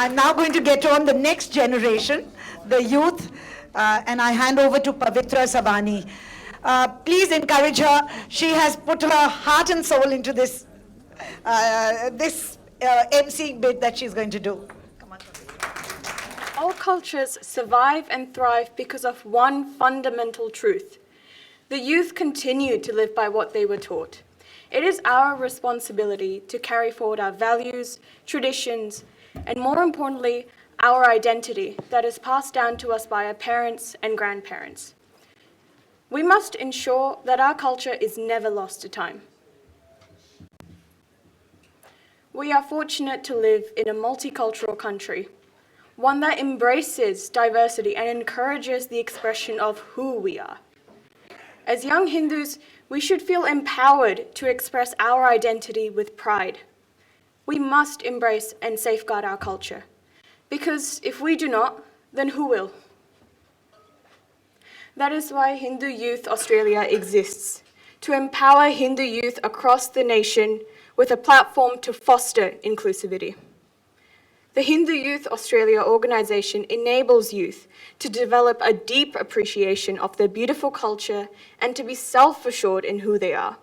I'm now going to get on the next generation, the youth, and I hand over to Pavitra Savani. Please encourage her. She has put her heart and soul into this MC bit that she's going to do. Come on. All cultures survive and thrive because of one fundamental truth. The youth continue to live by what they were taught. It is our responsibility to carry forward our values, traditions, and more importantly, our identity that is passed down to us by our parents and grandparents. We must ensure that our culture is never lost to time. We are fortunate to live in a multicultural country, one that embraces diversity and encourages the expression of who we are. As young Hindus, we should feel empowered to express our identity with pride. We must embrace and safeguard our culture, because if we do not, then who will? That is why Hindu Youth Australia exists, to empower Hindu youth across the nation with a platform to foster inclusivity. The Hindu Youth Australia organisation enables youth to develop a deep appreciation of their beautiful culture and to be self-assured in who they are.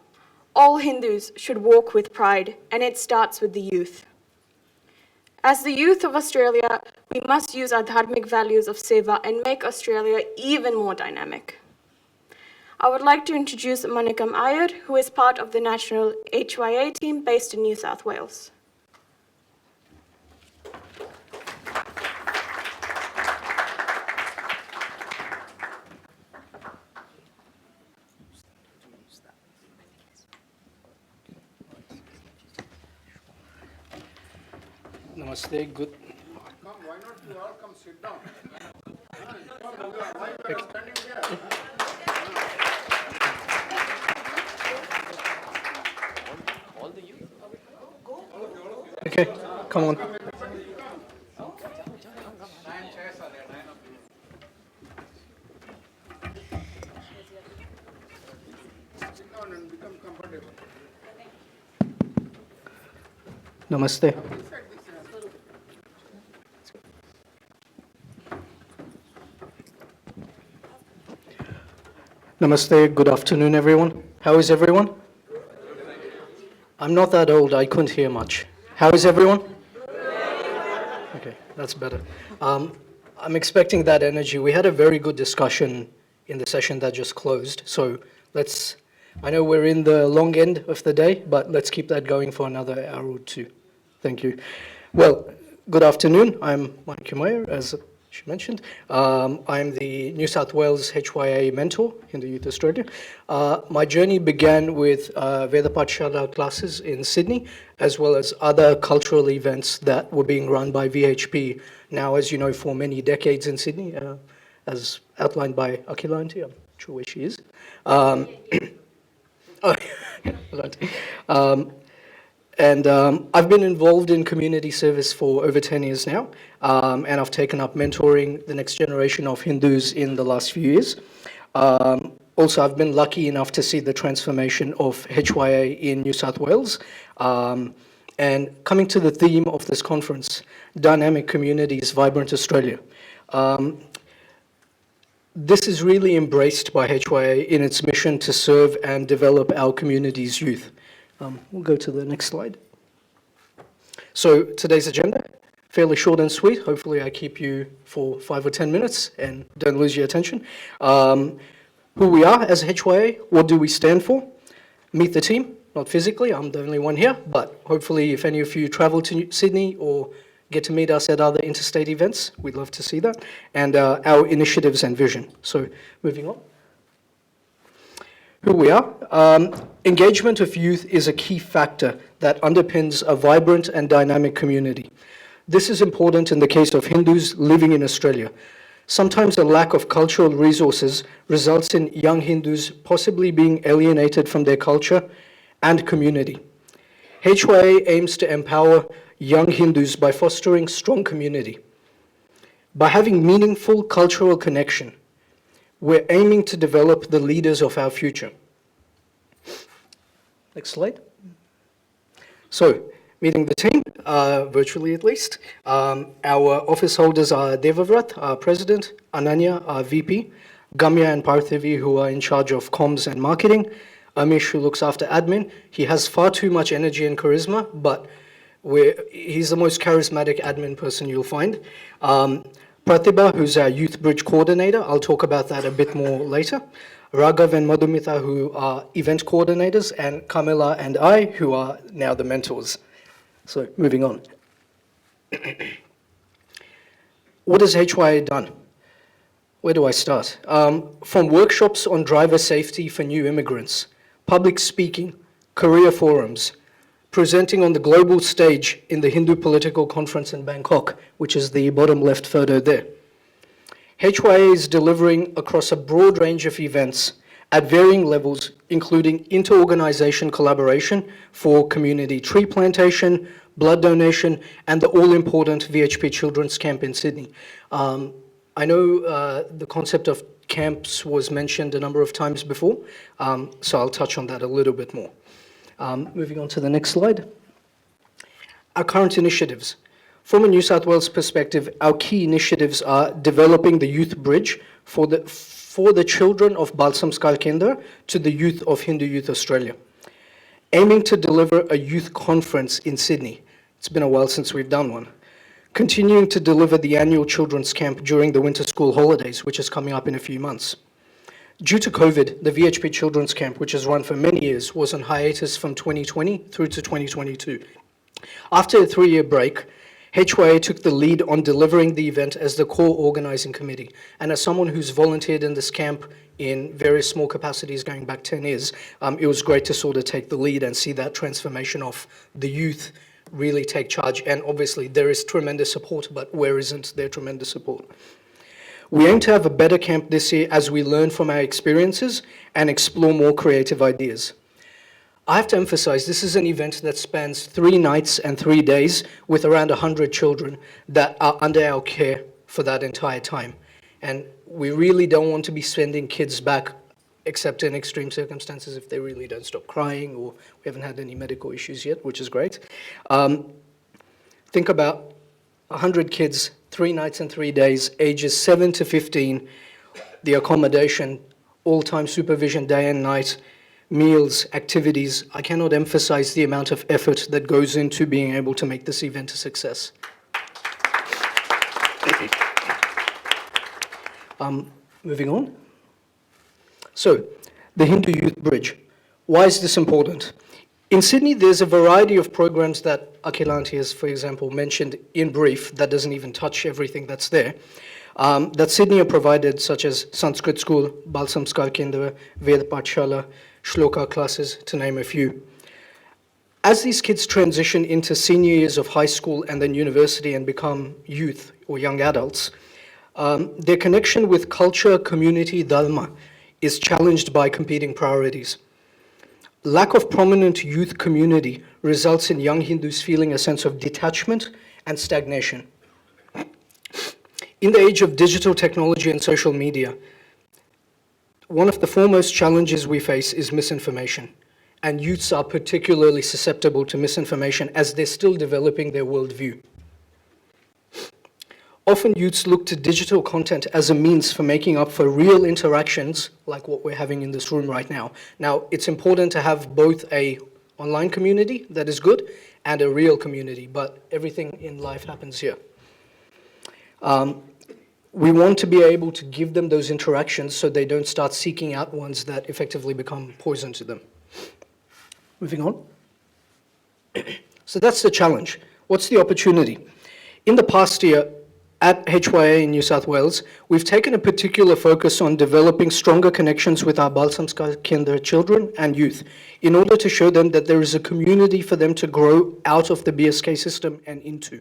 All Hindus should walk with pride, and it starts with the youth. As the youth of Australia, we must use our dharmic values of seva and make Australia even more dynamic. I would like to introduce Manikam Iyer, who is part of the national HYA team based in New South Wales. Namaste, good. Come, why not you all come sit down? Why you are standing here? All the youth? Okay, come on. Sit down and become comfortable. Namaste. Namaste, good afternoon everyone. How is everyone? I'm not that old, I couldn't hear much. How is everyone? Okay, that's better. I'm expecting that energy. We had a very good discussion in the session that just closed, so I know we're in the long end of the day, but let's keep that going for another hour or two. Thank you. Well, good afternoon. I'm Mike Meyer, as she mentioned. I'm the New South Wales HYA mentor in the Youth Australia. My journey began with Veda Pathshala classes in Sydney, as well as other cultural events that were being run by VHP, now, as you know, for many decades in Sydney, as outlined by Akila Auntie. I'm not sure where she is. I've been involved in community service for over 10 years now, and I've taken up mentoring the next generation of Hindus in the last few years. Also, I've been lucky enough to see the transformation of HYA in New South Wales. And coming to the theme of this conference, Dynamic Communities, Vibrant Australia. This is really embraced by HYA in its mission to serve and develop our community's youth. We'll go to the next slide. So today's agenda, fairly short and sweet. Hopefully I keep you for 5 or 10 minutes and don't lose your attention. Who we are as HYA, what do we stand for? Meet the team, not physically, I'm the only one here, but hopefully if any of you travel to Sydney or get to meet us at other interstate events, we'd love to see that. And our initiatives and vision. So moving on. Who we are. Engagement of youth is a key factor that underpins a vibrant and dynamic community. This is important in the case of Hindus living in Australia. Sometimes a lack of cultural resources results in young Hindus possibly being alienated from their culture and community. HYA aims to empower young Hindus by fostering strong community. By having meaningful cultural connection, we're aiming to develop the leaders of our future. Next slide. So, Meeting the team, virtually at least. Our office holders are Devavrat, our president, Ananya, our VP, Gamya and Parthivi, who are in charge of comms and marketing, Amish, who looks after admin. He has far too much energy and charisma, but he's the most charismatic admin person you'll find. Pratibha, who's our Youth Bridge coordinator. I'll talk about that a bit more later. Raghav and Madhumita, who are event coordinators, and Kamila and I, who are now the mentors. So, moving on. What has HYA done? Where do I start? From workshops on driver safety for new immigrants, public speaking, career forums, presenting on the global stage in the Hindu Political Conference in Bangkok, which is the bottom left photo there. HYA is delivering across a broad range of events at varying levels, including inter-organization collaboration for community tree plantation, blood donation, and the all-important VHP Children's Camp in Sydney. I know the concept of camps was mentioned a number of times before, so I'll touch on that a little bit more. Moving on to the next slide. Our current initiatives. From a New South Wales perspective, our key initiatives are developing the Youth Bridge for the children of Balsamskar Kendra to the youth of Hindu Youth Australia. Aiming to deliver a youth conference in Sydney. It's been a while since we've done one. Continuing to deliver the annual children's camp during the winter school holidays, which is coming up in a few months. Due to COVID, the VHP Children's Camp, which has run for many years, was on hiatus from 2020 through to 2022. After a 3-year break, HYA took the lead on delivering the event as the core organizing committee. And as someone who's volunteered in this camp in various small capacities going back 10 years, it was great to sort of take the lead and see that transformation of the youth really take charge. And obviously there is tremendous support, but where isn't there tremendous support? We aim to have a better camp this year as we learn from our experiences and explore more creative ideas. I have to emphasize, this is an event that spans 3 nights and 3 days with around 100 children that are under our care for that entire time. And we really don't want to be sending kids back except in extreme circumstances if they really don't stop crying, or we haven't had any medical issues yet, which is great. Think about 100 kids, 3 nights and 3 days, ages 7 to 15, the accommodation, all-time supervision day and night, meals, activities. I cannot emphasize the amount of effort that goes into being able to make this event a success. Moving on. So, the Hindu Youth Bridge. Why is this important? In Sydney, there's a variety of programs that Akhilanti has, for example, mentioned in brief, that doesn't even touch everything that's there, that Sydney are provided, such as Sanskrit School, Balsamskar Kendra, Ved Pathshala, Shloka classes, to name a few. As these kids transition into senior years of high school and then university and become youth or young adults, their connection with culture, community, dharma is challenged by competing priorities. Lack of prominent youth community results in young Hindus feeling a sense of detachment and stagnation. In the age of digital technology and social media, one of the foremost challenges we face is misinformation. And youths are particularly susceptible to misinformation as they're still developing their worldview. Often youths look to digital content as a means for making up for real interactions like what we're having in this room right now. Now, it's important to have both a online community that is good and a real community, but everything in life happens here. We want to be able to give them those interactions so they don't start seeking out ones that effectively become poison to them. Moving on. So that's the challenge. What's the opportunity? In the past year, at HYA in New South Wales, we've taken a particular focus on developing stronger connections with our Balsamskar Kendra children and youth in order to show them that there is a community for them to grow out of the BSK system and into.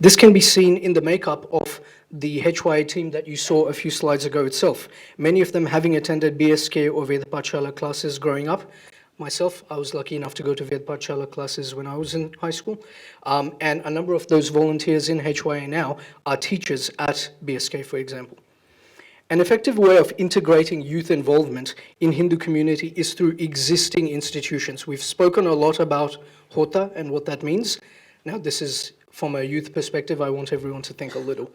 This can be seen in the makeup of the HYA team that you saw a few slides ago itself. Many of them having attended BSK or Ved Pathshala classes growing up. Myself, I was lucky enough to go to Ved Pathshala classes when I was in high school. And a number of those volunteers in HYA now are teachers at BSK, for example. An effective way of integrating youth involvement in Hindu community is through existing institutions. We've spoken a lot about Hota and what that means. Now, this is from a youth perspective. I want everyone to think a little.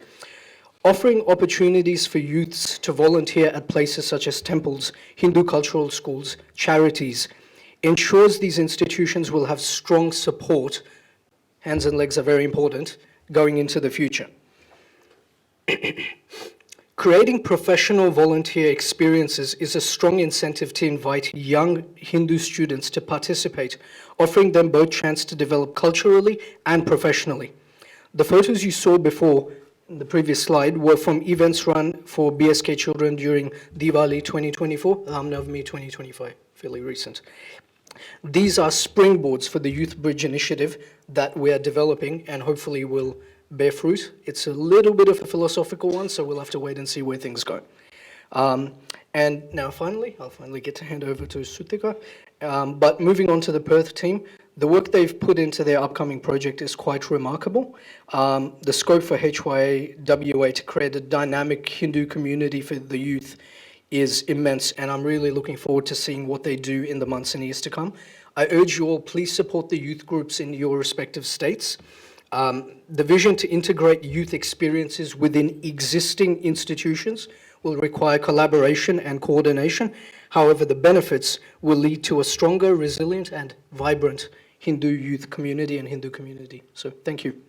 Offering opportunities for youths to volunteer at places such as temples, Hindu cultural schools, charities, ensures these institutions will have strong support, hands and legs are very important, going into the future. Creating professional volunteer experiences is a strong incentive to invite young Hindu students to participate, offering them both chance to develop culturally and professionally. The photos you saw before in the previous slide were from events run for BSK children during Diwali 2024, Ram Navami 2025, fairly recent. These are springboards for the Youth Bridge initiative that we are developing and hopefully will bear fruit. It's a little bit of a philosophical one, so we'll have to wait and see where things go. And now I'll finally get to hand over to Sutika. But moving on to the Perth team, the work they've put into their upcoming project is quite remarkable. The scope for HYA WA to create a dynamic Hindu community for the youth is immense, and I'm really looking forward to seeing what they do in the months and years to come. I urge you all, please support the youth groups in your respective states. The vision to integrate youth experiences within existing institutions will require collaboration and coordination. However, the benefits will lead to a stronger, resilient, and vibrant Hindu youth community and Hindu community. So, thank you.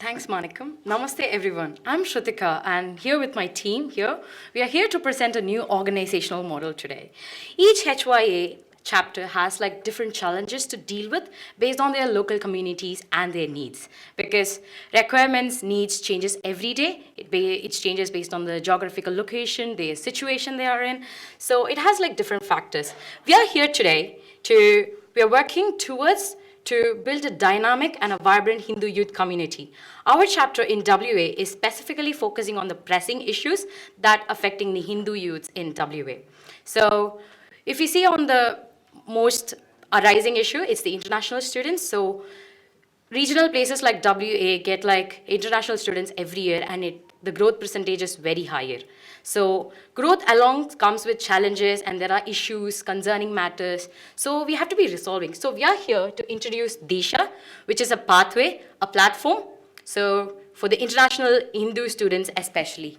Thanks, Manikam. Namaste, everyone. I'm Shrutika, and here with my team here, we are here to present a new organizational model today. Each HYA chapter has like different challenges to deal with based on their local communities and their needs, because requirements, needs changes every day. It changes based on the geographical location, the situation they are in. So it has like different factors. We are here today we are working towards to build a dynamic and a vibrant Hindu youth community. Our chapter in WA is specifically focusing on the pressing issues that affecting the Hindu youths in WA. So if you see on the most arising issue, it's the international students. So regional places like WA get like international students every year, and the growth percentage is very higher. So growth along comes with challenges, and there are issues, concerning matters. So we have to be resolving. So we are here to introduce Disha, which is a pathway, a platform. So for the international Hindu students especially.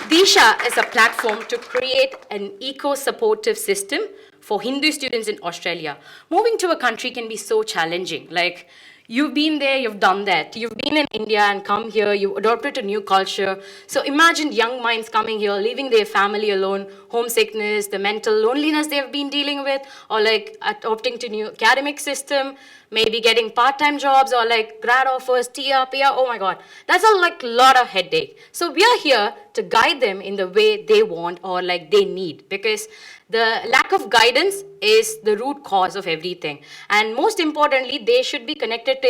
Disha is a platform to create an eco-supportive system for Hindu students in Australia. Moving to a country can be so challenging. Like, you've been there, you've done that. You've been in India and come here, you adopted a new culture. So imagine young minds coming here, leaving their family alone, homesickness, the mental loneliness they've been dealing with, or like adopting to new academic system, maybe getting part-time jobs or like grad offers, TR, PR, oh my God. That's a lot of headache. So we are here to guide them in the way they want or like they need, because the lack of guidance is the root cause of everything. And most importantly, they should be connected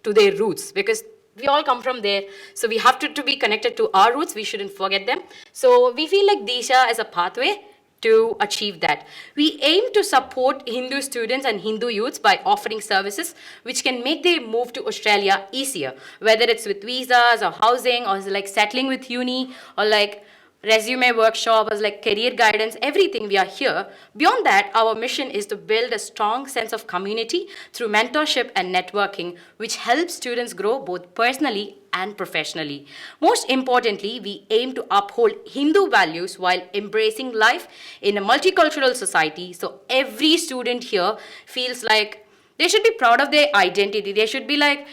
to their roots, because we all come from there. So we have to be connected to our roots. We shouldn't forget them. So we feel like Disha is a pathway to achieve that. We aim to support Hindu students and Hindu youths by offering services which can make their move to Australia easier, whether it's with visas or housing or like settling with uni or like resume workshop or like career guidance, everything. We are here. Beyond that, our mission is to build a strong sense of community through mentorship and networking, which helps students grow both personally and professionally. Most importantly, we aim to uphold Hindu values while embracing life in a multicultural society. So every student here feels like they should be proud of their identity. They should be like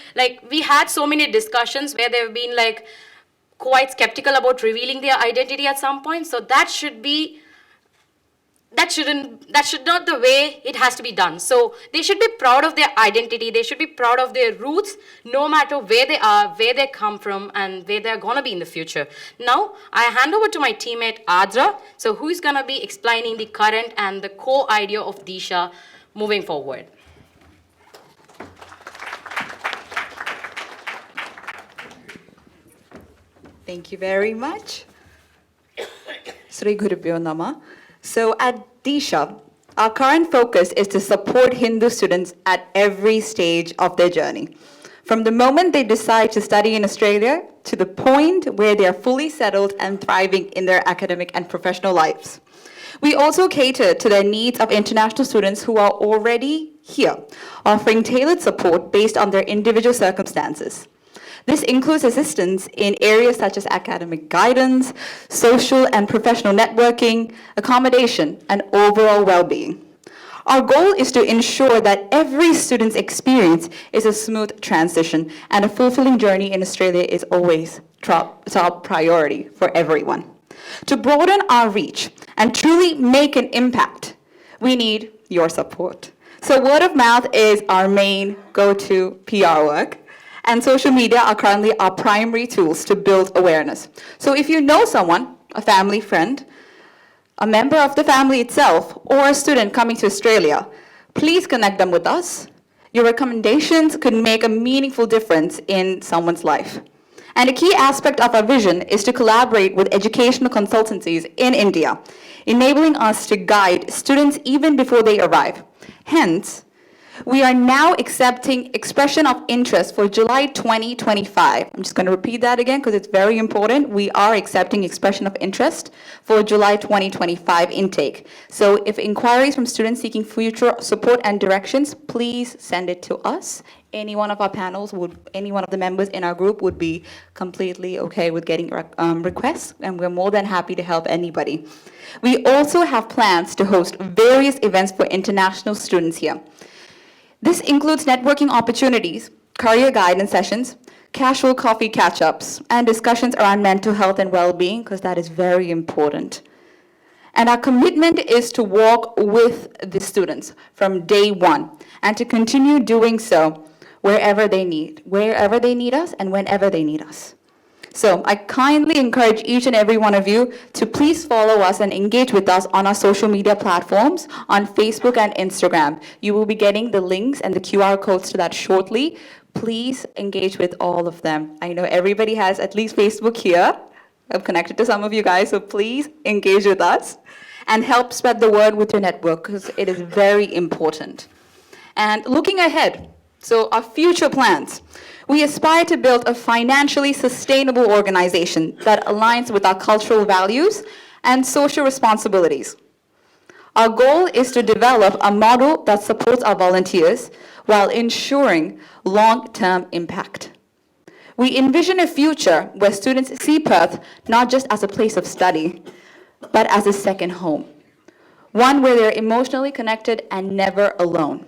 we had so many discussions where they've been like quite skeptical about revealing their identity at some point. So that should be that should not the way it has to be done. So they should be proud of their identity. They should be proud of their roots, no matter where they are, where they come from, and where they're gonna be in the future. Now, I hand over to my teammate Adra, so who's gonna be explaining the current and the core idea of Disha moving forward. Thank you very much. Sri Gurubhyo Nama. So at Disha, our current focus is to support Hindu students at every stage of their journey. From the moment they decide to study in Australia to the point where they are fully settled and thriving in their academic and professional lives. We also cater to the needs of international students who are already here, offering tailored support based on their individual circumstances. This includes assistance in areas such as academic guidance, social and professional networking, accommodation, and overall well-being. Our goal is to ensure that every student's experience is a smooth transition, and a fulfilling journey in Australia is always top priority for everyone. To broaden our reach and truly make an impact, we need your support. So word of mouth is our main go-to PR work, and social media are currently our primary tools to build awareness. So if you know someone, a family friend, a member of the family itself, or a student coming to Australia, please connect them with us. Your recommendations could make a meaningful difference in someone's life. And a key aspect of our vision is to collaborate with educational consultancies in India, enabling us to guide students even before they arrive. Hence, we are now accepting expression of interest for July 2025. I'm just going to repeat that again because it's very important. We are accepting expression of interest for July 2025 intake. So if inquiries from students seeking future support and directions, please send it to us. Any one of our panels any one of the members in our group would be completely okay with getting requests, and we're more than happy to help anybody. We also have plans to host various events for international students here. This includes networking opportunities, career guidance sessions, casual coffee catch-ups, and discussions around mental health and well-being, because that is very important. And our commitment is to walk with the students from day one, and to continue doing so wherever they need us and whenever they need us. So I kindly encourage each and every one of you to please follow us and engage with us on our social media platforms on Facebook and Instagram. You will be getting the links and the QR codes to that shortly. Please engage with all of them. I know everybody has at least Facebook here. I'm connected to some of you guys, so please engage with us and help spread the word with your network, because it is very important. And looking ahead, so our future plans. We aspire to build a financially sustainable organization that aligns with our cultural values and social responsibilities. Our goal is to develop a model that supports our volunteers while ensuring long-term impact. We envision a future where students see Perth not just as a place of study, but as a second home, one where they're emotionally connected and never alone.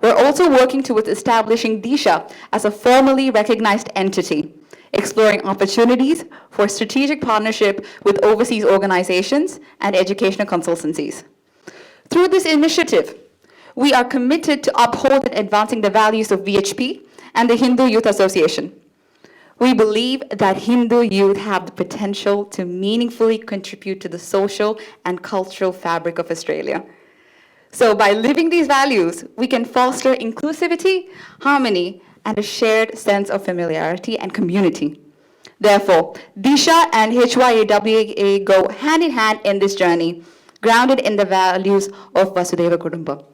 We're also working towards establishing Disha as a formally recognized entity, exploring opportunities for strategic partnership with overseas organizations and educational consultancies. Through this initiative, we are committed to uphold and advancing the values of VHP and the Hindu Youth Association. We believe that Hindu youth have the potential to meaningfully contribute to the social and cultural fabric of Australia. So by living these values, we can foster inclusivity, harmony, and a shared sense of familiarity and community. Therefore, Disha and HYAWA go hand in hand in this journey, grounded in the values of Vasudhaiva Kutumbakam.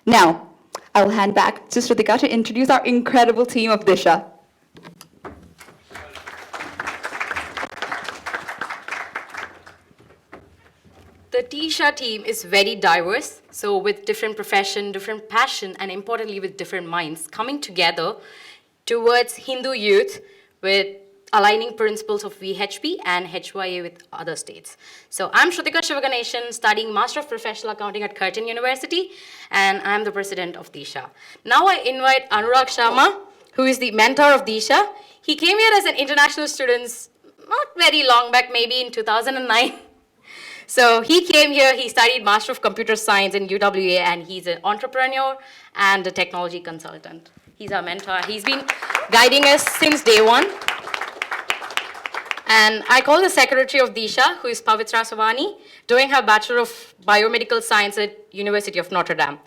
Now, I will hand back to Shrutika to introduce our incredible team of Disha. The Disha team is very diverse, so with different profession, different passion, and importantly with different minds coming together towards Hindu youth with aligning principles of VHP and HYA with other states. So I'm Shrutika Shivaganeshan, studying Master of Professional Accounting at Curtin University, and I'm the president of Disha. Now I invite Anurag Sharma, who is the mentor of Disha. He came here as an international student not very long back, maybe in 2009. So he came here, he studied Master of Computer Science in UWA, and he's an entrepreneur and a technology consultant. He's our mentor. He's been guiding us since day one. And I call the secretary of Disha, who is Pavitra Savani, doing her Bachelor of Biomedical Science at University of Notre Dame.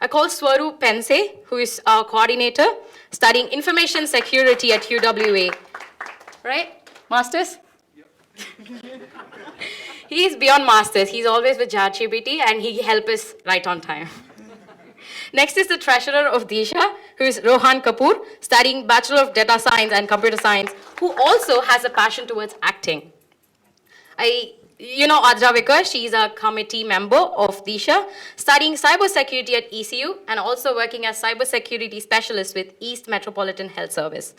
I call Swaru Pense, who is our coordinator, studying Information Security at UWA. Right? Masters? He's beyond masters. He's always with ChatGPT, and he helps us right on time. Next is the treasurer of Disha, who is Rohan Kapoor, studying Bachelor of Data Science and Computer Science, who also has a passion towards acting. You know Adra Vikar, she's a committee member of Disha, studying cybersecurity at ECU and also working as cybersecurity specialist with East Metropolitan Health Service.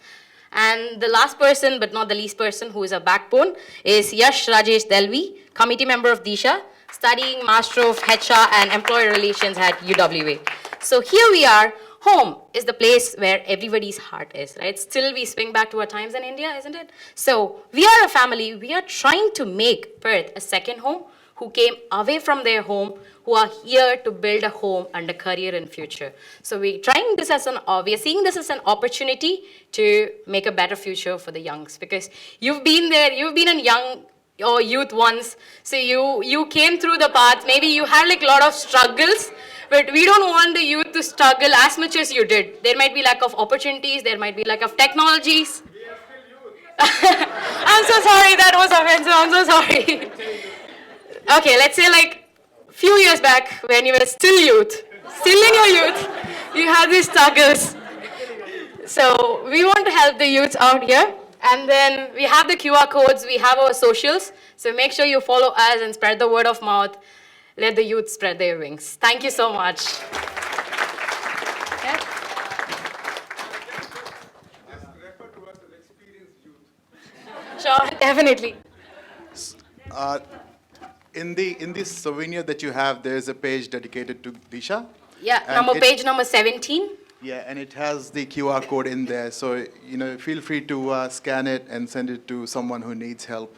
And the last person, but not the least person, who is a backbone, is Yash Rajesh Delvi, committee member of Disha, studying Master of HR and Employee Relations at UWA. So here we are. Home is the place where everybody's heart is, right? Still, we swing back to our times in India, isn't it? So we are a family. We are trying to make Perth a second home, who came away from their home, who are here to build a home and a career in future. So we're seeing this as an opportunity to make a better future for the youngs, because you've been there, you've been a young or youth once, so you came through the path. Maybe you had like a lot of struggles, but we don't want the youth to struggle as much as you did. There might be lack of opportunities, there might be lack of technologies. I'm so sorry, that was offensive, I'm so sorry. Okay, let's say like few years back when you were still youth, still in your youth, you had these struggles. So we want to help the youths out here. And then we have the QR codes, we have our socials. So make sure you follow us and spread the word of mouth. Let the youth spread their wings. Thank you so much. Yeah. Just refer to us as experienced youth. Sure, definitely. In this souvenir that you have, there is a page dedicated to Disha. Yeah, And page number 17. Yeah, and it has the QR code in there. So, feel free to scan it and send it to someone who needs help.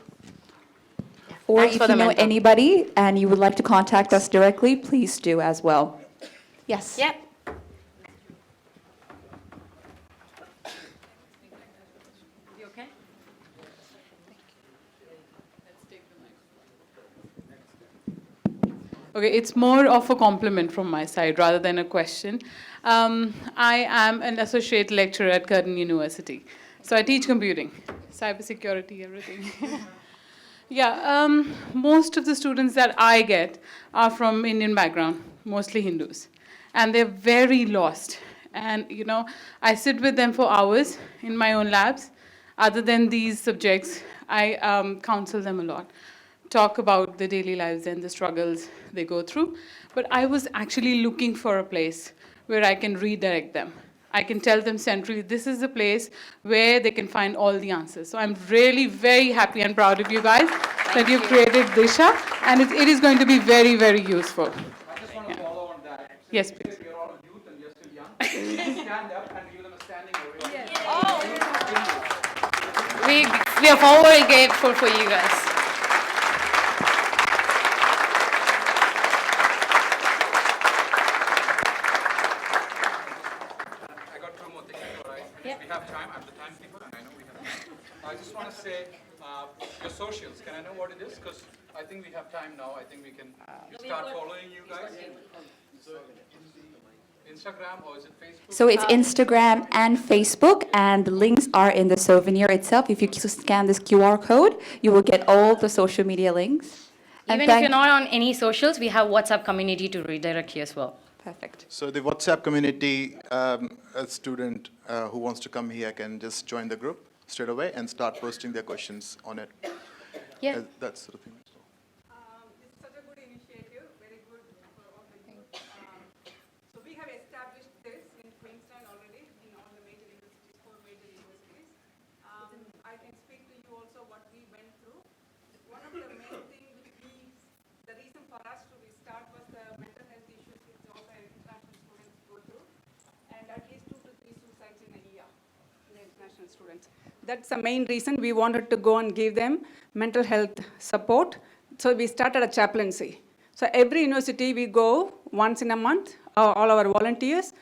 Or Thanks if for you the know mentor. anybody and you would like to contact us directly, please do as well. Yes? Yeah. You okay? Okay, it's more of a compliment from my side rather than a question. I am an associate lecturer at Curtin University. So I teach computing, cybersecurity, everything. Yeah, most of the students that I get are from Indian background, mostly Hindus. And they're very lost. And, I sit with them for hours in my own labs. Other than these subjects, I counsel them a lot, talk about the daily lives and the struggles they go through. But I was actually looking for a place where I can redirect them. I can tell them centrally, this is the place where they can find all the answers. So I'm really very happy and proud of you guys that you've created Disha, and it is going to be very, very useful. I just want to follow on that. Yes, please. We are all youth and we are still young. Stand up and give them a standing ovation. We are forward grateful for you guys. I got two more things, all right? We have time. I'm the timekeeper, and I know we have time. I just want to say your socials. Can I know what it is? Because I think we have time now. I think we can start following you guys. Instagram, or is it Facebook? So it's Instagram and Facebook, and the links are in the souvenir itself. If you scan this QR code, you will get all the social media links. And Even if you're not on any socials, we have WhatsApp community to redirect you as well. Perfect. So the WhatsApp community, a student who wants to come here can just join the group straight away and start posting their questions on it. Yeah. That sort of thing. It's such a good initiative, very good for all the youth. So we have established this in Queensland already, in all the major universities, 4 major universities. I can speak to you also what we went through. One of the main things the reason for us to restart was the mental health issues which all the international students go through, and at least 2 to 3 suicides in a year, the international students. That's the main reason we wanted to go and give them mental health support. so we started a chaplaincy. So every university we go once in a month, all our volunteers.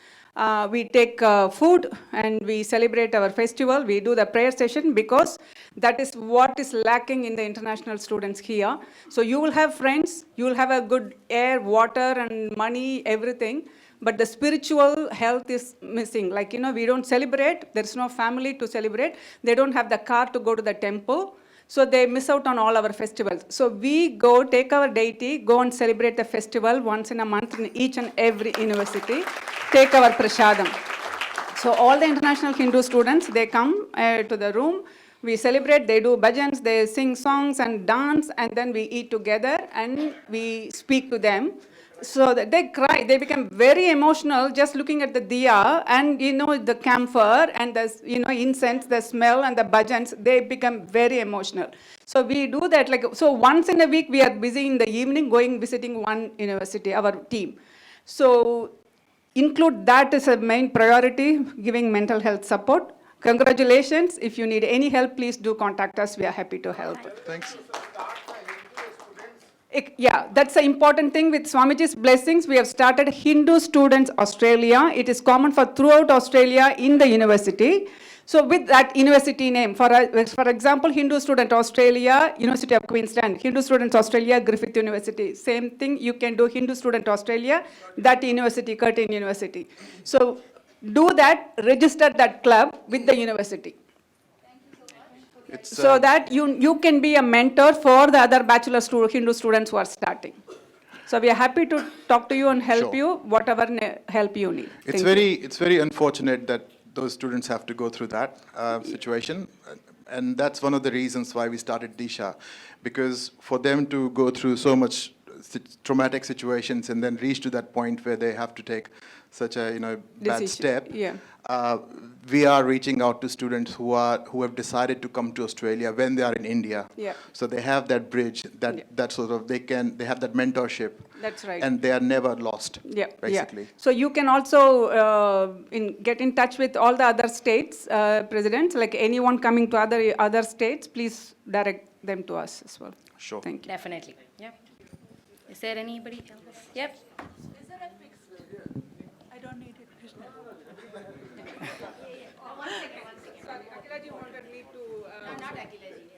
We take food and we celebrate our festival. We do the prayer session because that is what is lacking in the international students here. So you will have friends, you will have a good air, water and money, everything. But the spiritual health is missing. Like, we don't celebrate. There's no family to celebrate. They don't have the car to go to the temple. So they miss out on all our festivals. So we go, take our deity, go and celebrate the festival once in a month in each and every university, take our prasadam. So all the international Hindu students, they come to the room, we celebrate, they do bhajans, they sing songs and dance, and then we eat together and we speak to them. So that they cry, they become very emotional just looking at the diya and the camphor and the incense, the smell and the bhajans, they become very emotional. So we do that so once in a week we are busy in the evening going visiting one university, our team. So include that as a main priority, giving mental health support. Congratulations. If you need any help, please do contact us. We are happy to help. Thanks. Yeah, that's the important thing. With Swamiji's blessings, we have started Hindu Students Australia. It is common for throughout Australia in the university. So with that university name, for example, Hindu Student Australia, University of Queensland, Hindu Students Australia, Griffith University. Same thing, you can do Hindu Student Australia, that university, Curtin University. So do that, register that club with the university. So that you can be a mentor for the other bachelor Hindu students who are starting. So we are happy to talk to you and help Sure. you, whatever help you need. It's very unfortunate that those students have to go through that situation. And that's one of the reasons why we started Disha, because for them to go through so much traumatic situations and then reach to that point where they have to take such a bad Decision. step. Yeah. We are reaching out to students who have decided to come to Australia when they are in India. Yeah. So they have that bridge, that sort of they have that mentorship. That's right. And they are never lost. Yeah, basically. Yeah. So you can also get in touch with all the other states presidents, like anyone coming to other states, please direct them to us as well. Sure. Thank you. Definitely. Yep. Is there anybody else? Yep. I don't need it, Krishna. Sorry, Akhilaji wanted me to... not Akhilaji.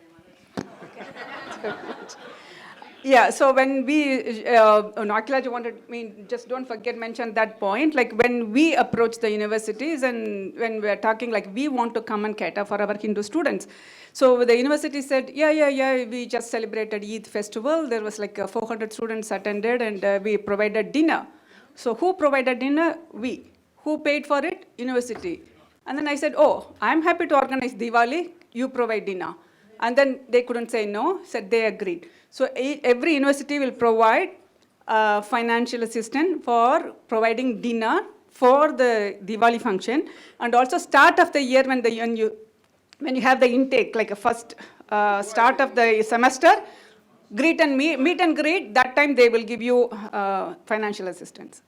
Yeah, so when we, Akhilaji wanted me, just don't forget mention that point, like when we approach the universities and when we're talking like we want to come and cater for our Hindu students. So the university said, yeah, we just celebrated Eid festival. There was like 400 students attended and we provided dinner. So who provided dinner? We. Who paid for it? University. And then I said, oh, I'm happy to organize Diwali, you provide dinner. And then they couldn't say no, said they agreed. So every university will provide financial assistance for providing dinner for the Diwali function. And also start of the year when you have the intake, like a first start of the semester, meet and greet, that time they will give you financial assistance.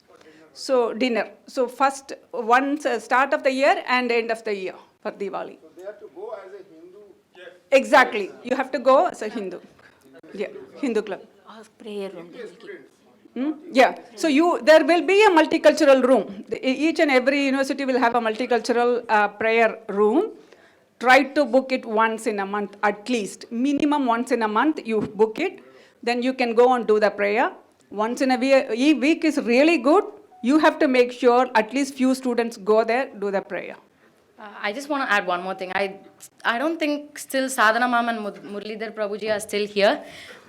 So dinner. So first, once start of the year and end of the year for Diwali. So they have to go as a Hindu. Yes. Exactly. You have to go as a Hindu. Yeah, Hindu club. Prayer room. Yeah. So there will be a multicultural room. Each and every university will have a multicultural prayer room. Try to book it once in a month at least. Minimum once in a month you book it. Then you can go and do the prayer. Once in a week is really good. You have to make sure at least few students go there, do the prayer. I just want to add one more thing. I don't think still Sadhana Ma'am and Muralidhar Prabhuji are still here.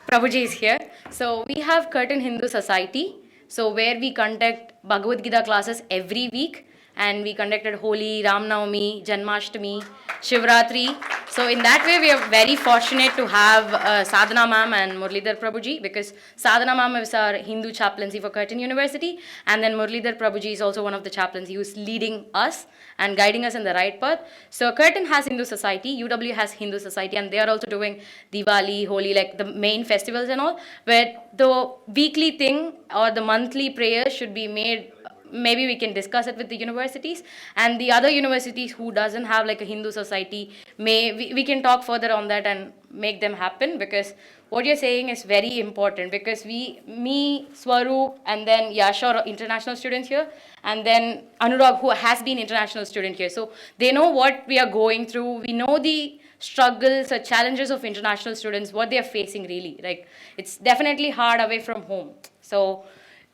Prabhuji is here. So we have Curtin Hindu Society, so where we conduct Bhagavad Gita classes every week. And we conducted Holi, Ram Navami, Janmashtami, Shivratri. So in that way, we are very fortunate to have Sadhana Ma'am and Muralidhar Prabhuji, because Sadhana Ma'am is our Hindu chaplaincy for Curtin University, and then Muralidhar Prabhuji is also one of the chaplains who's leading us and guiding us in the right path. So Curtin has Hindu Society, UW has Hindu Society, and they are also doing Diwali, Holi, like the main festivals and all, where the weekly thing or the monthly prayer should be made. Maybe we can discuss it with the universities, and the other universities who doesn't have like a Hindu society, we can talk further on that and make them happen, because what you're saying is very important because me, Swaroop, and then Yasha are international students here, and then Anurag, who has been international student here. So they know what we are going through. We know the struggles or challenges of international students, what they are facing really. Like, it's definitely hard away from home. So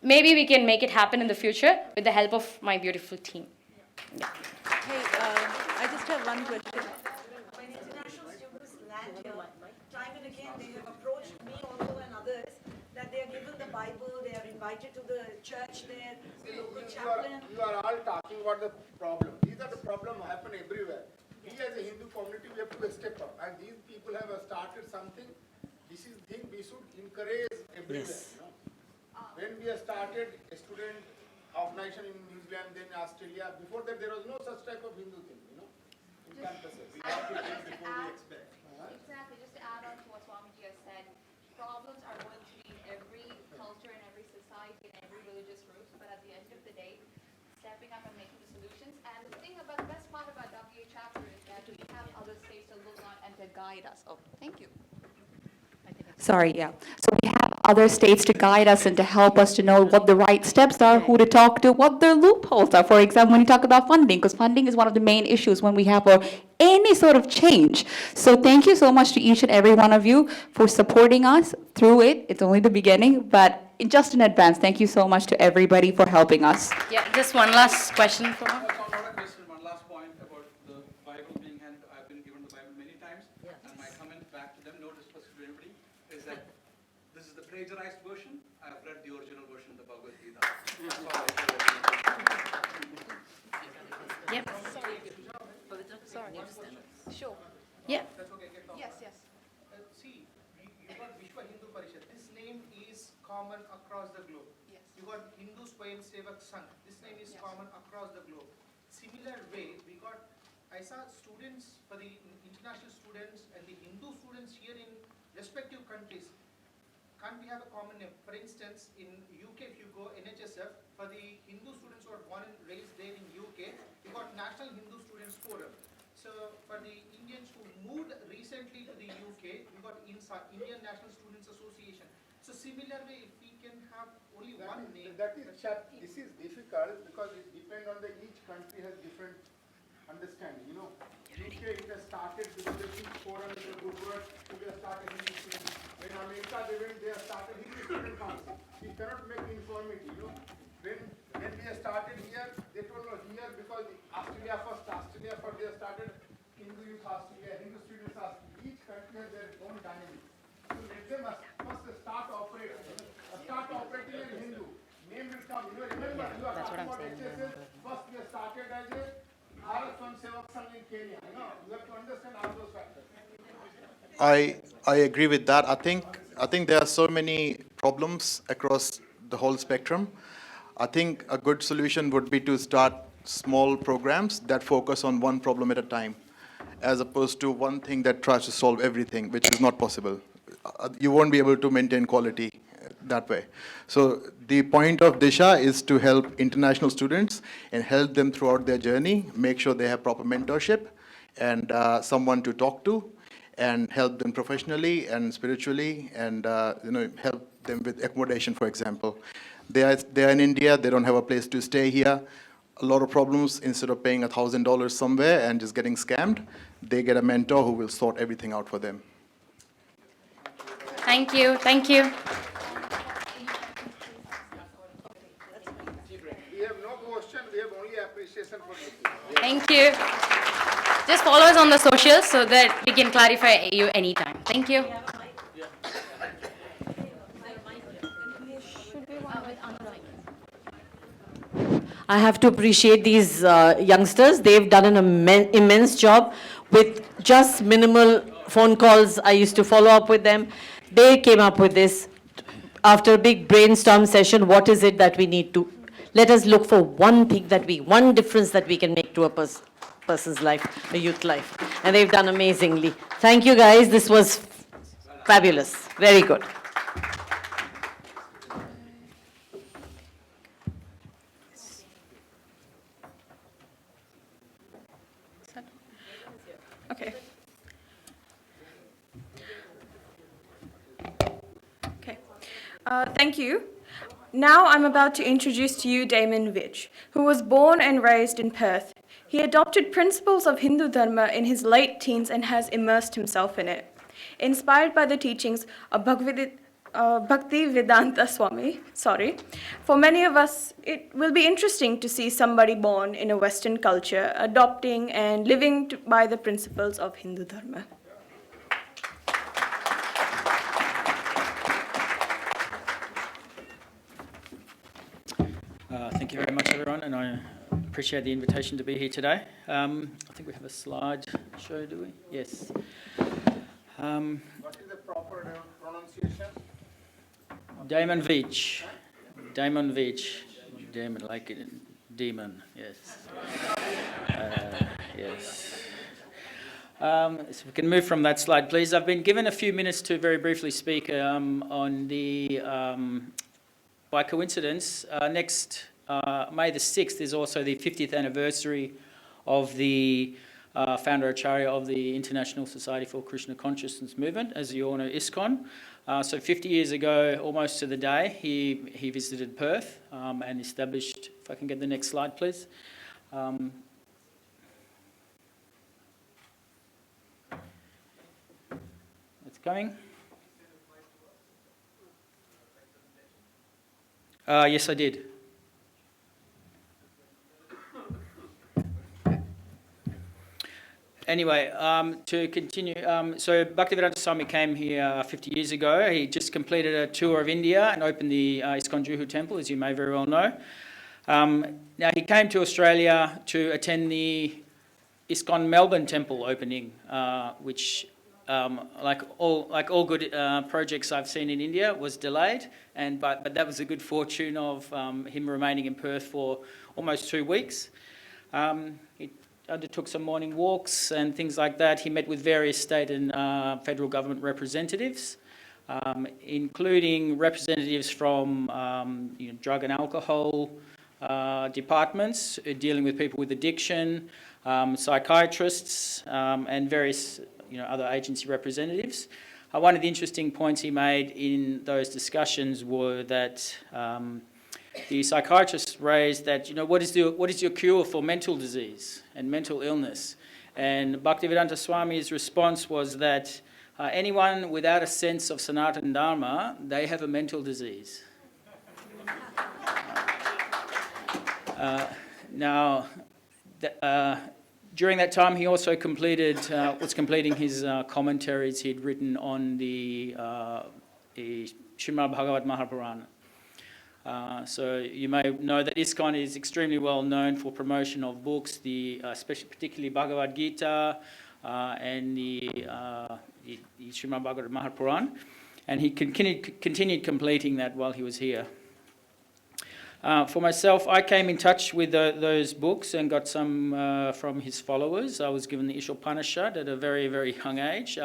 maybe we can make it happen in the future with the help of my beautiful team. Hey, I just have one question. When international students land here, time and again, they have approached me also and others that they are given the Bible, they are invited to the church there, the local chaplain. You are all talking about the problem. These are the problems happen everywhere. We as a Hindu community, we have to step up. And these people have started something. This is thing we should encourage everywhere. Yes. You know? When we have started a student organization in New Zealand, then Australia, before that there was no such type of Hindu thing, you know, in campuses. We have to think before we expect. Exactly, just to add on to what Swamiji has said, problems are going to be in every culture and every society and every religious group, but at the end of the day, stepping up and making the solutions. And the thing about, the best part about WA chapter is that we have other states to look on and to guide us. Oh, thank you. Sorry, yeah. So we have other states to guide us and to help us to know what the right steps are, who to talk to, what their loopholes are. For example, when you talk about funding, because funding is one of the main issues when we have any sort of change. So thank you so much to each and every one of you for supporting us through it. It's only the beginning, but just in advance, thank you so much to everybody for helping us. Yeah, just one last question from her. Not a question, one last point about the Bible being handed. I've been given the Bible many times, and my comment back to them, no disrespect to anybody, is that this is the plagiarized version. I have read the original version of the Bhagavad Gita. That's all I say. Yep. Sure. Yeah. That's okay, get on. Yes, yes. See, you got Vishwa Hindu Parishad. This name is common across the globe. Yes. You got Hindu Swayam Sevak Sangh. This name is common across the globe. Similar way, we got, I saw students for the international students and the Hindu students here in respective countries. Can't we have a common name? For instance, in UK, if you go NHSF, for the Hindu students who are born and raised there in UK, you got National Hindu Students Forum. So for the Indians who moved recently to the UK, we got INSA, Indian National Students Association. So similar way, if we can have only one name. This is difficult because it depends on each country has different understanding. You know, UK it has started because the Hindu forum is a good word. We have started Hindu students. When America they have started Hindu student council. We cannot make uniformity. You know, when we have started here, they told us here because Australia first they have started Hindu Youth Australia, Hindu Students Australia. Each country has their own dynamics. So let them first start operating. Start operating in Hindu. Name will come. You know, remember, you are talking about HSS. First we have started as a Bharat Swayam Sevak Sangh in Kenya. You know, you have to understand all those factors. I agree with that. I think there are so many problems across the whole spectrum. I think a good solution would be to start small programs that focus on one problem at a time, as opposed to one thing that tries to solve everything, which is not possible. You won't be able to maintain quality that way. So the point of Disha is to help international students and help them throughout their journey, make sure they have proper mentorship and someone to talk to, and help them professionally and spiritually, and help them with accommodation, for example. They are in India, they don't have a place to stay here. A lot of problems, instead of paying $1,000 somewhere and just getting scammed, they get a mentor who will sort everything out for them. Thank you. Thank you. We have no question, we have only appreciation for you. Thank you. Just follow us on the socials so that we can clarify you anytime. Thank you. I have to appreciate these youngsters. They've done an immense job with just minimal phone calls. I used to follow up with them. They came up with this. After a big brainstorm session, what is it that we need to? Let us look for one thing one difference that we can make to a person's life, a youth life. And they've done amazingly. Thank you, guys. This was fabulous. Very good. Okay. Thank you. Now I'm about to introduce to you Damon Vich, who was born and raised in Perth. He adopted principles of Hindu Dharma in his late teens and has immersed himself in it. Inspired by the teachings of Bhakti Vedanta Swami, for many of us, it will be interesting to see somebody born in a Western culture adopting and living by the principles of Hindu Dharma. Thank you very much, everyone, and I appreciate the invitation to be here today. I think we have a slide show, do we? Yes. What is the proper pronunciation? Damon Vich. Damon Vich. Damon, like demon, yes. Yes. So we can move from that slide, please. I've been given a few minutes to very briefly speak on the, by coincidence, next May the 6th is also the 50th anniversary of the founder Acharya of the International Society for Krishna Consciousness Movement, as you all know, ISKCON. So 50 years ago, almost to the day, he visited Perth and established, if I can get the next slide, please. It's coming. Yes, I did. Anyway, to continue, so Bhaktivedanta Swami came here 50 years ago. He just completed a tour of India and opened the ISKCON Juhu Temple, as you may very well know. Now, he came to Australia to attend the ISKCON Melbourne Temple opening, which, like all good projects I've seen in India, was delayed. But that was a good fortune of him remaining in Perth for almost 2 weeks. He undertook some morning walks and things like that. He met with various state and federal government representatives, including representatives from drug and alcohol departments dealing with people with addiction, psychiatrists, and various other agency representatives. One of the interesting points he made in those discussions were that the psychiatrists raised that, what is your cure for mental disease and mental illness? And Bhaktivedanta Swami's response was that anyone without a sense of Sanatana Dharma, they have a mental disease. During that time, he also was completing his commentaries he'd written on the Srimad Bhagavad Mahapurana. So you may know that ISKCON is extremely well known for promotion of books, particularly Bhagavad Gita and the Srimad Bhagavad Mahapurana, and he continued completing that while he was here. For myself, I came in touch with those books and got some from his followers. I was given the Ishopanishad at a very, very young age.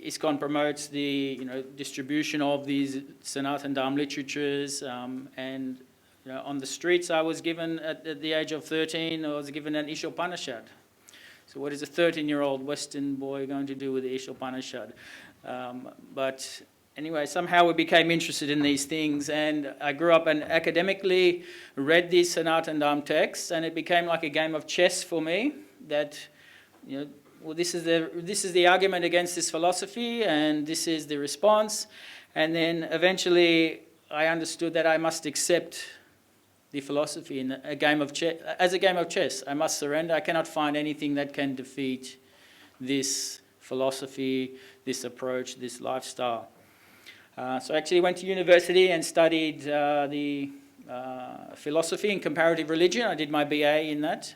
ISKCON promotes the distribution of these Sanatana Dharma literatures, and on the streets I was given at the age of 13. I was given an Ishopanishad. So what is a 13-year-old Western boy going to do with the Ishopanishad? But anyway, somehow we became interested in these things, and I grew up and academically read these Sanatana Dharma texts, and it became like a game of chess for me. That well, this is the argument against this philosophy, and this is the response. And then eventually I understood that I must accept the philosophy in a game of chess. As a game of chess, I must surrender. I cannot find anything that can defeat this philosophy, this approach, this lifestyle. So I actually went to university and studied the philosophy in comparative religion. I did my BA in that.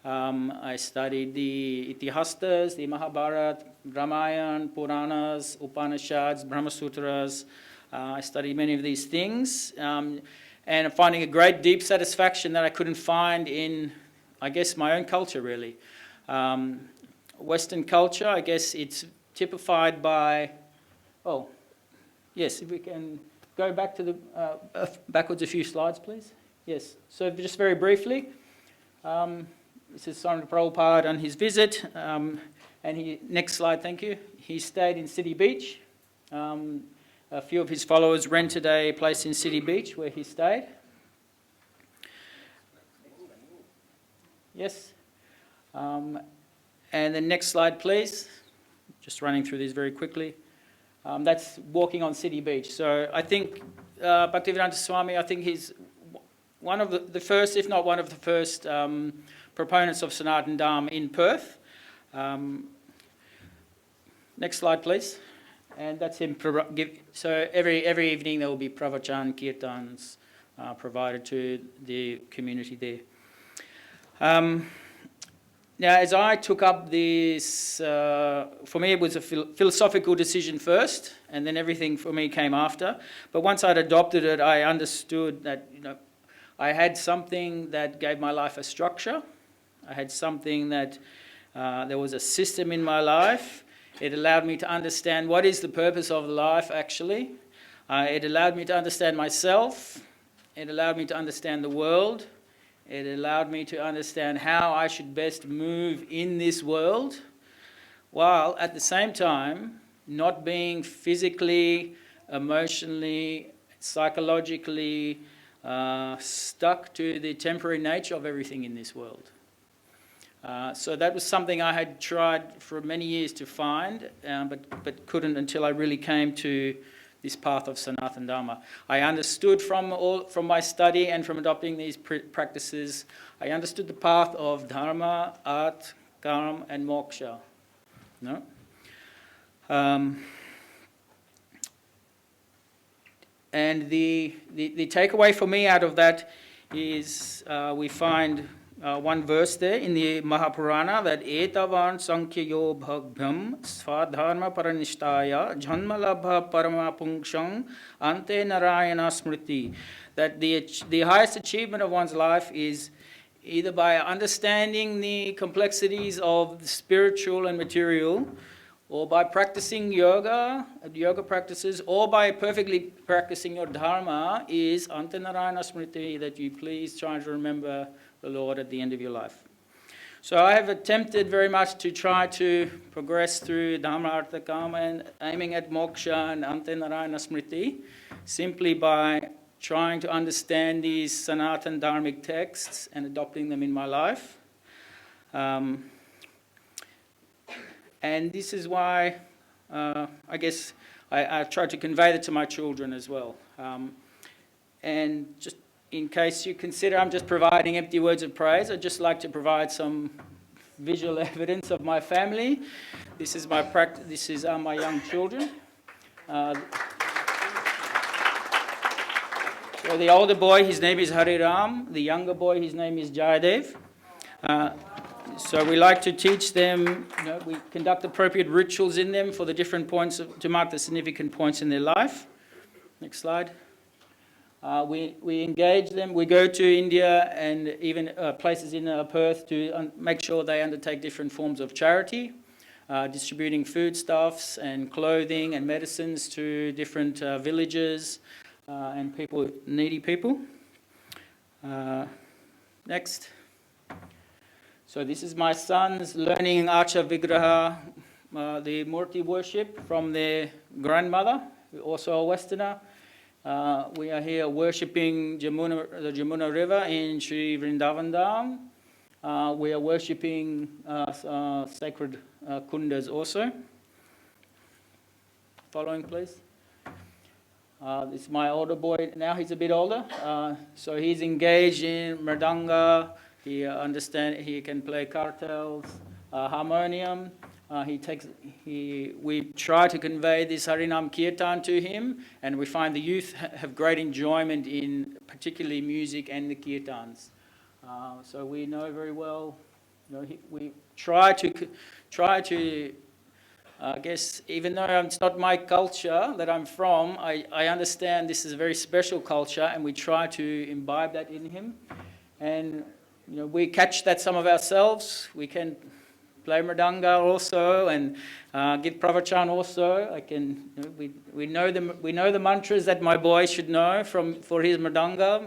I studied the Itihastas, the Mahabharata, Ramayana, Puranas, Upanishads, Brahma Sutras. I studied many of these things, and I'm finding a great deep satisfaction that I couldn't find in, I guess, my own culture, really. Western culture, I guess it's typified by, yes, if we can go back to the, backwards a few slides, please. Yes, so just very briefly, this is Swami Prabhupada on his visit, and next slide, thank you. He stayed in City Beach. a few of his followers rented a place in City Beach where he stayed. Yes. And the next slide, please. Just running through these very quickly. That's walking on City Beach. So I think Bhaktivedanta Swami, I think he's one of the first, if not one of the first, proponents of Sanatana Dharma in Perth. Next slide, please. And that's him. So every evening there will be pravachan, kirtans provided to the community there. Now, as I took up this, for me it was a philosophical decision first, and then everything for me came after. But once I'd adopted it, I understood that I had something that gave my life a structure. I had something that there was a system in my life. It allowed me to understand what is the purpose of life actually. It allowed me to understand myself. It allowed me to understand the world. It allowed me to understand how I should best move in this world, while at the same time not being physically, emotionally, psychologically stuck to the temporary nature of everything in this world. So that was something I had tried for many years to find, but couldn't until I really came to this path of Sanatana Dharma. I understood from my study and from adopting these practices, I understood the path of Dharma, Art, Karma, and Moksha. No? And the takeaway for me out of that is we find one verse there in the Mahapurana that etavan sankhyayo bhagbhyam svadharma paranishtaya janmalabha paramapungshang ante narayana smriti, that the highest achievement of one's life is either by understanding the complexities of the spiritual and material, or by practicing yoga practices, or by perfectly practicing your dharma, is ante narayana smriti, that you please try to remember the Lord at the end of your life. So I have attempted very much to try to progress through Dharma, Artha, Kama, and aiming at moksha and ante narayana smriti, simply by trying to understand these Sanatana Dharmic texts and adopting them in my life. And this is why I guess I try to convey that to my children as well. And just in case you consider I'm just providing empty words of praise, I'd just like to provide some visual evidence of my family. This is my practice. This is my young children. So the older boy, his name is Hariram. The younger boy, his name is Jayadev. So we like to teach them, we conduct appropriate rituals in them for the different points, to mark the significant points in their life. Next slide. We engage them. We go to India and even places in Perth to make sure they undertake different forms of charity, distributing foodstuffs and clothing and medicines to different villages and needy people. Next. So this is my sons learning Archa Vigraha, the Murti worship from their grandmother, also a Westerner. We are here worshipping the Jamuna River in Sri Vrindavan Dham. We are worshipping sacred kundas also. Following, please. This is my older boy now. He's a bit older, so he's engaged in mridanga. He can play kartals, harmonium. We try to convey this Harinam Kirtan to him, and we find the youth have great enjoyment in particularly music and the kirtans. So we know very well, we try to, I guess, even though it's not my culture that I'm from, I understand this is a very special culture, and we try to imbibe that in him. And we catch that some of ourselves. We can play mridanga also and give pravachan also. We know the mantras that my boy should know for his mridanga.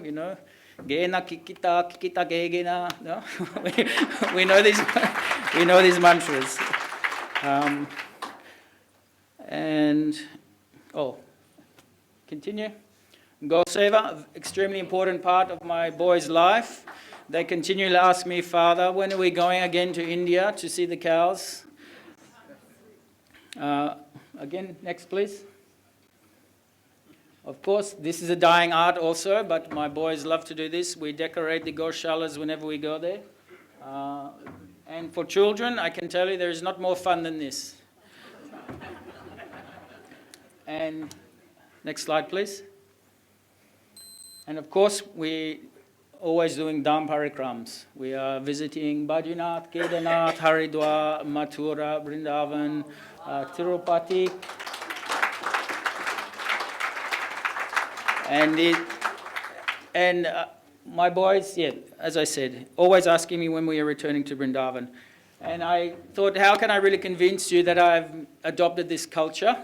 Gena kikita kikita gegena. No? we know these mantras. continue. Go Seva, extremely important part of my boys' life. They continually ask me, Father, when are we going again to India to see the cows? Again, next please. Of course, this is a dying art also, but my boys love to do this. We decorate the goshalas whenever we go there. And for children, I can tell you there is not more fun than this. And next slide, please. And of course, we always doing Dham Parikrams. We are visiting Badrinath, Kedarnath, Haridwar, Mathura, Vrindavan, Tirupati. And my boys, yeah, as I said, always asking me when we are returning to Vrindavan. And I thought, how can I really convince you that I've adopted this culture?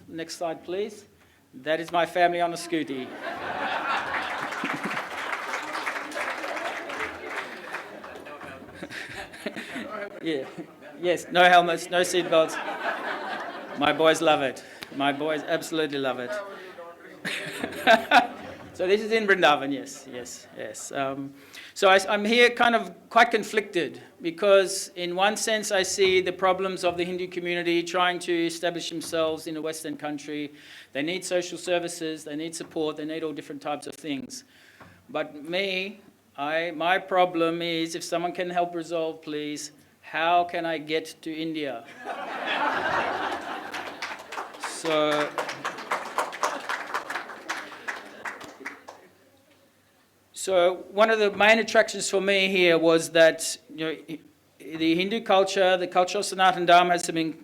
Next slide, please. That is my family on a scooty. Yeah. Yes, no helmets, no seatbelts. My boys love it. My boys absolutely love it. So this is in Vrindavan, yes. So I'm here kind of quite conflicted because in one sense I see the problems of the Hindu community trying to establish themselves in a Western country. They need social services, they need support, they need all different types of things. But me, my problem is, if someone can help resolve, please, how can I get to India? So one of the main attractions for me here was that, the Hindu culture, the culture of Sanatana Dharma has some,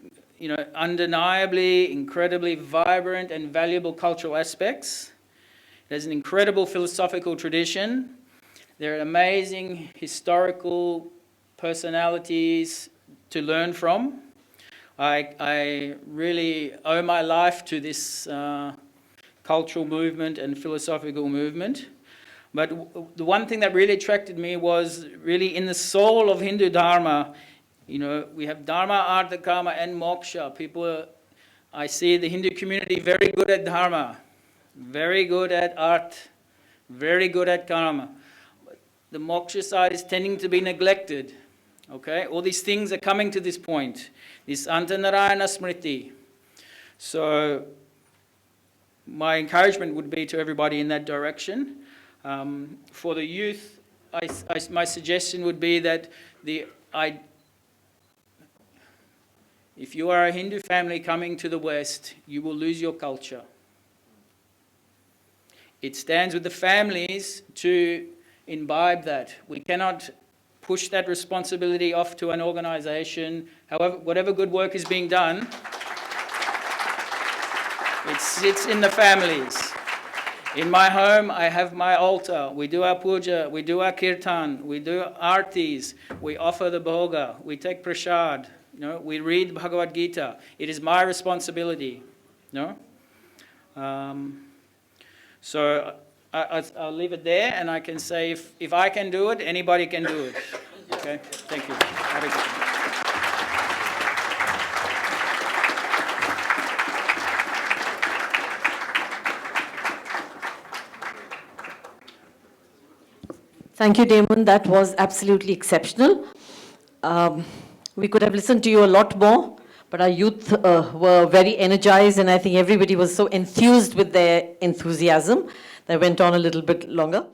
undeniably, incredibly vibrant and valuable cultural aspects. It has an incredible philosophical tradition. There are amazing historical personalities to learn from. I really owe my life to this cultural movement and philosophical movement. But the one thing that really attracted me was really in the soul of Hindu Dharma. We have Dharma, Artha, Kama, and Moksha. I see the Hindu community very good at Dharma, very good at art, very good at Karma. The Moksha side is tending to be neglected. Okay, all these things are coming to this point, this Antanarayana Smriti. So my encouragement would be to everybody in that direction. For the youth, my suggestion would be that if you are a Hindu family coming to the West, you will lose your culture. It stands with the families to imbibe that. We cannot push that responsibility off to an organization. However, whatever good work is being done, it sits in the families. In my home, I have my altar. We do our puja, we do our kirtan, we do artis, we offer the bhoga, we take prasad, we read Bhagavad Gita. It is my responsibility. So I'll leave it there, and I can say if I can do it, anybody can do it. Okay, thank you. Hare Krishna. Thank you, Damon. That was absolutely exceptional. We could have listened to you a lot more, but our youth were very energized, and I think everybody was so enthused with their enthusiasm that went on a little bit longer.